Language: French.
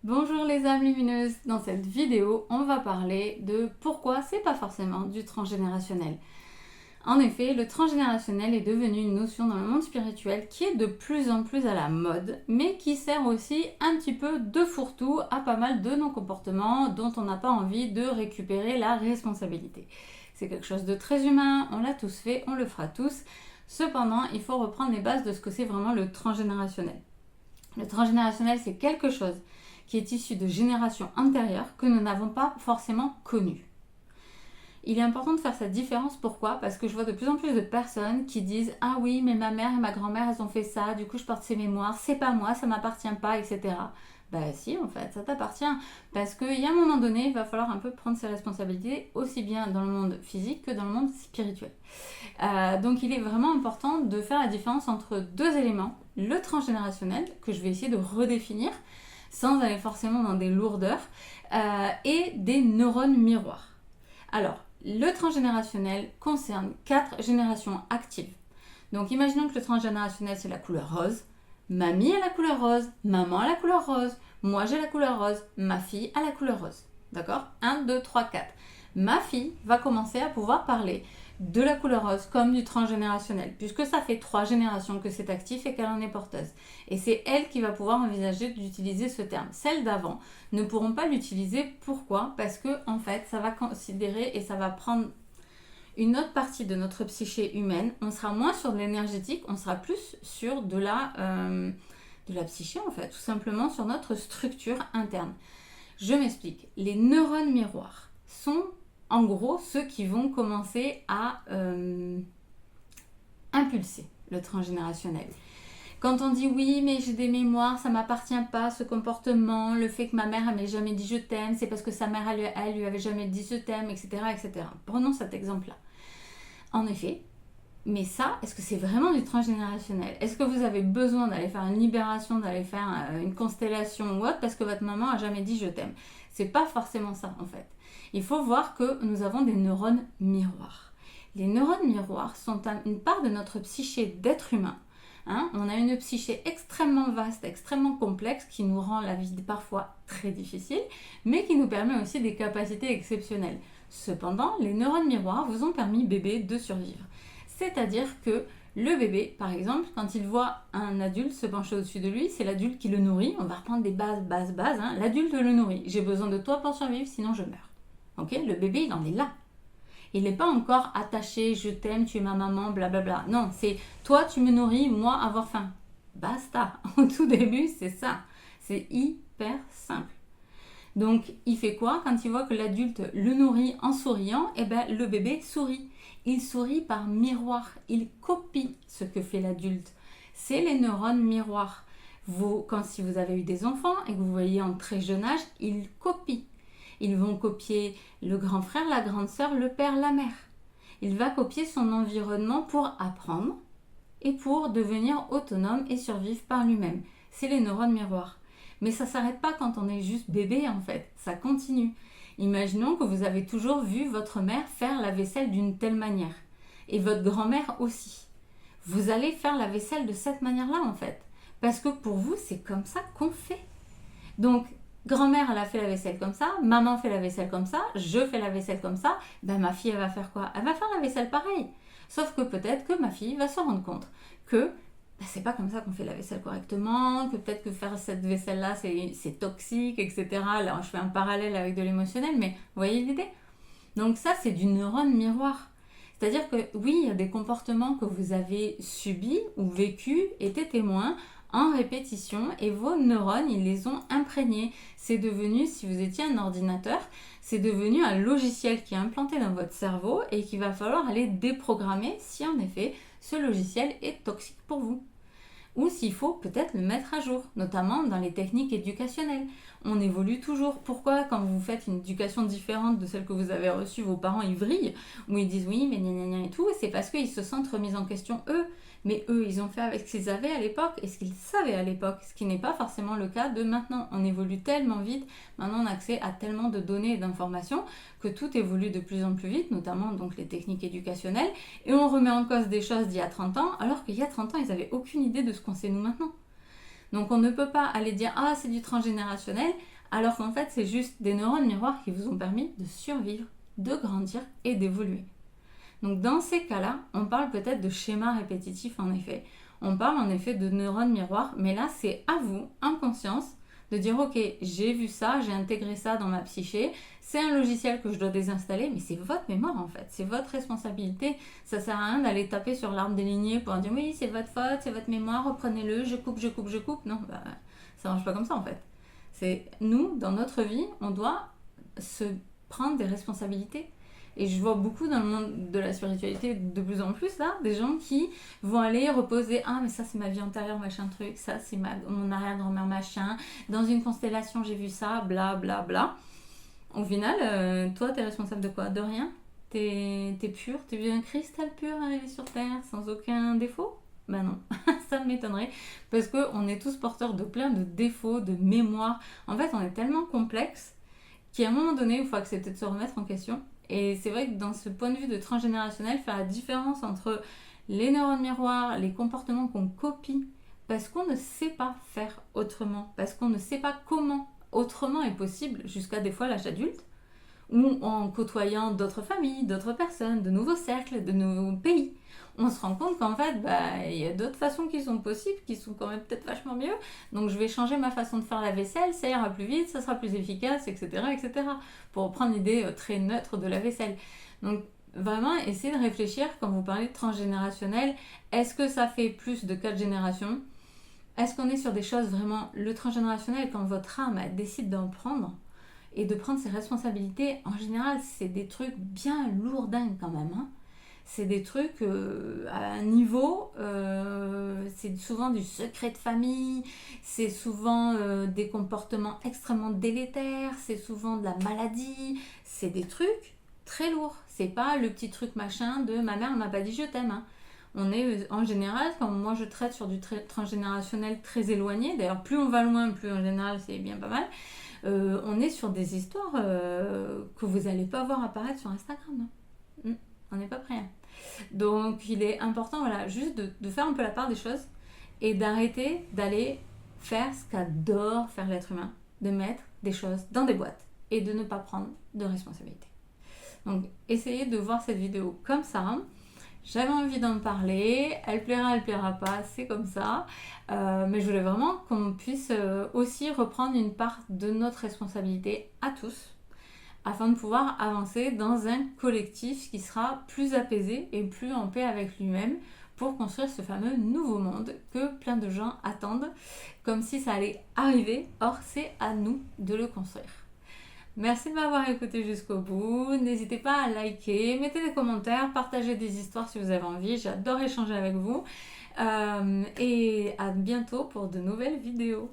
Bonjour les âmes lumineuses, dans cette vidéo on va parler de pourquoi c'est pas forcément du transgénérationnel. En effet, le transgénérationnel est devenu une notion dans le monde spirituel qui est de plus en plus à la mode, mais qui sert aussi un petit peu de fourre-tout à pas mal de nos comportements dont on n'a pas envie de récupérer la responsabilité. C'est quelque chose de très humain, on l'a tous fait, on le fera tous. Cependant, il faut reprendre les bases de ce que c'est vraiment le transgénérationnel. Le transgénérationnel, c'est quelque chose qui est issu de générations antérieures que nous n'avons pas forcément connues. Il est important de faire cette différence, pourquoi ? Parce que je vois de plus en plus de personnes qui disent « Ah oui, mais ma mère et ma grand-mère, elles ont fait ça, du coup je porte ces mémoires, c'est pas moi, ça m'appartient pas, etc. » Ben si, en fait, ça t'appartient. Parce qu'il y a un moment donné, il va falloir un peu prendre ses responsabilités, aussi bien dans le monde physique que dans le monde spirituel. Donc il est vraiment important de faire la différence entre deux éléments. Le transgénérationnel, que je vais essayer de redéfinir, sans aller forcément dans des lourdeurs, et des neurones miroirs. Alors, le transgénérationnel concerne 4 générations actives. Donc, imaginons que le transgénérationnel, c'est la couleur rose. Mamie a la couleur rose, maman a la couleur rose, moi j'ai la couleur rose, ma fille a la couleur rose. D'accord ? 1, 2, 3, 4. Ma fille va commencer à pouvoir parler de la couleur rose comme du transgénérationnel, puisque ça fait 3 générations que c'est actif et qu'elle en est porteuse. Et c'est elle qui va pouvoir envisager d'utiliser ce terme. Celles d'avant ne pourront pas l'utiliser. Pourquoi ? Parce que en fait, ça va considérer et ça va prendre une autre partie de notre psyché humaine. On sera moins sur de l'énergétique, on sera plus sur de la psyché en fait, tout simplement sur notre structure interne. Je m'explique. Les neurones miroirs sont en gros ceux qui vont commencer à impulser le transgénérationnel. Quand on dit oui, mais j'ai des mémoires, ça ne m'appartient pas, ce comportement, le fait que ma mère ne m'ait jamais dit je t'aime, c'est parce que sa mère, elle lui avait jamais dit je t'aime, etc., etc. Prenons cet exemple-là. En effet, mais ça, est-ce que c'est vraiment du transgénérationnel ? Est-ce que vous avez besoin d'aller faire une libération, d'aller faire une constellation ou autre parce que votre maman n'a jamais dit je t'aime ? C'est pas forcément ça en fait. Il faut voir que nous avons des neurones miroirs. Les neurones miroirs sont une part de notre psyché d'être humain. On a une psyché extrêmement vaste, extrêmement complexe qui nous rend la vie parfois très difficile, mais qui nous permet aussi des capacités exceptionnelles. Cependant, les neurones miroirs vous ont permis, bébé, de survivre. C'est-à-dire que le bébé, par exemple, quand il voit un adulte se pencher au-dessus de lui, c'est l'adulte qui le nourrit. On va reprendre des bases. L'adulte le nourrit. J'ai besoin de toi pour survivre, sinon je meurs. Okay ? Le bébé, il en est là. Il n'est pas encore attaché, je t'aime, tu es ma maman, blablabla. Non, c'est toi, tu me nourris, moi, avoir faim. Basta. Au tout début, c'est ça. C'est hyper simple. Donc, il fait quoi ? Quand il voit que l'adulte le nourrit en souriant, le bébé sourit. Il sourit par miroir. Il copie ce que fait l'adulte. C'est les neurones miroirs. Si vous avez eu des enfants et que vous voyez en très jeune âge, ils copient. Ils vont copier le grand frère, la grande sœur, le père, la mère. Il va copier son environnement pour apprendre et pour devenir autonome et survivre par lui-même. C'est les neurones miroirs. Mais ça ne s'arrête pas quand on est juste bébé en fait, ça continue. Imaginons que vous avez toujours vu votre mère faire la vaisselle d'une telle manière et votre grand-mère aussi. Vous allez faire la vaisselle de cette manière-là en fait, parce que pour vous c'est comme ça qu'on fait. Donc grand-mère elle a fait la vaisselle comme ça, maman fait la vaisselle comme ça, je fais la vaisselle comme ça, ma fille elle va faire quoi ? Elle va faire la vaisselle pareil. Sauf que peut-être que ma fille va se rendre compte que c'est pas comme ça qu'on fait la vaisselle correctement, que peut-être que faire cette vaisselle-là, c'est toxique, etc. Là, je fais un parallèle avec de l'émotionnel, mais vous voyez l'idée ? Donc ça, c'est du neurone miroir. C'est-à-dire que oui, il y a des comportements que vous avez subis ou vécus, été témoins en répétition, et vos neurones, ils les ont imprégnés. C'est devenu, si vous étiez un ordinateur, c'est devenu un logiciel qui est implanté dans votre cerveau et qu'il va falloir aller déprogrammer si en effet ce logiciel est toxique pour vous. Ou s'il faut peut-être le mettre à jour, notamment dans les techniques éducationnelles. On évolue toujours. Pourquoi quand vous faites une éducation différente de celle que vous avez reçue, vos parents ils vrillent, ou ils disent oui mais gna gna gna et tout, c'est parce qu'ils se sentent remis en question eux. Mais eux, ils ont fait avec ce qu'ils avaient à l'époque et ce qu'ils savaient à l'époque, ce qui n'est pas forcément le cas de maintenant. On évolue tellement vite, maintenant on a accès à tellement de données et d'informations que tout évolue de plus en plus vite, notamment donc les techniques éducationnelles, et on remet en cause des choses d'il y a 30 ans, alors qu'il y a 30 ans, ils n'avaient aucune idée de ce qu'on sait nous maintenant. Donc on ne peut pas aller dire « Ah, c'est du transgénérationnel », Alors qu'en fait, c'est juste des neurones miroirs qui vous ont permis de survivre, de grandir et d'évoluer. Donc dans ces cas-là, on parle peut-être de schémas répétitifs en effet. On parle en effet de neurones miroirs, mais là c'est à vous, en conscience, de dire ok, j'ai vu ça, j'ai intégré ça dans ma psyché, c'est un logiciel que je dois désinstaller, mais c'est votre mémoire en fait, c'est votre responsabilité. Ça sert à rien d'aller taper sur l'arbre des lignées pour dire oui, c'est votre faute, c'est votre mémoire, reprenez-le, je coupe, je coupe, je coupe. Non, ça marche pas comme ça en fait. C'est nous, dans notre vie, on doit se prendre des responsabilités. Et je vois beaucoup dans le monde de la spiritualité de plus en plus là, des gens qui vont aller reposer, ah mais ça c'est ma vie antérieure, machin truc, ça c'est mon arrière-grand-mère, machin, dans une constellation j'ai vu ça, bla bla bla. Au final, toi t'es responsable de quoi? De rien? T'es pur, t'es vu un cristal pur arrivé sur Terre sans aucun défaut? Ben non, ça m'étonnerait, parce qu'on est tous porteurs de plein de défauts, de mémoire. En fait, on est tellement complexe qu'à un moment donné, il faut accepter de se remettre en question. Et c'est vrai que dans ce point de vue de transgénérationnel, faire la différence entre les neurones miroirs, les comportements qu'on copie, parce qu'on ne sait pas faire autrement, parce qu'on ne sait pas comment autrement est possible jusqu'à des fois l'âge adulte, ou en côtoyant d'autres familles, d'autres personnes, de nouveaux cercles, de nouveaux pays, on se rend compte qu'en fait, il y a d'autres façons qui sont possibles, qui sont quand même peut-être vachement mieux. Donc je vais changer ma façon de faire la vaisselle, ça ira plus vite, ça sera plus efficace, etc. etc. Pour reprendre l'idée très neutre de la vaisselle. Donc vraiment, essayez de réfléchir quand vous parlez de transgénérationnel. Est-ce que ça fait plus de 4 générations? Est-ce qu'on est sur des choses vraiment... Le transgénérationnel, quand votre âme elle décide d'en prendre, et de prendre ses responsabilités, en général, c'est des trucs bien lourdingues quand même. Hein. C'est des trucs à un niveau, c'est souvent du secret de famille, c'est souvent des comportements extrêmement délétères, c'est souvent de la maladie, c'est des trucs très lourds. C'est pas le petit truc machin de ma mère m'a pas dit je t'aime. Hein. On est en général, quand moi je traite sur du transgénérationnel très éloigné, d'ailleurs plus on va loin, plus en général c'est bien pas mal. On est sur des histoires que vous n'allez pas voir apparaître sur Instagram. Hein. On n'est pas prêt. Hein. Donc il est important, voilà, juste de faire un peu la part des choses et d'arrêter d'aller faire ce qu'adore faire l'être humain, de mettre des choses dans des boîtes et de ne pas prendre de responsabilité. Donc essayez de voir cette vidéo comme ça. Hein. J'avais envie d'en parler, elle plaira pas, c'est comme ça. Mais je voulais vraiment qu'on puisse aussi reprendre une part de notre responsabilité à tous, afin de pouvoir avancer dans un collectif qui sera plus apaisé et plus en paix avec lui-même pour construire ce fameux nouveau monde que plein de gens attendent, comme si ça allait arriver, or c'est à nous de le construire. Merci de m'avoir écouté jusqu'au bout. N'hésitez pas à liker, mettez des commentaires, partagez des histoires si vous avez envie. J'adore échanger avec vous. Et à bientôt pour de nouvelles vidéos.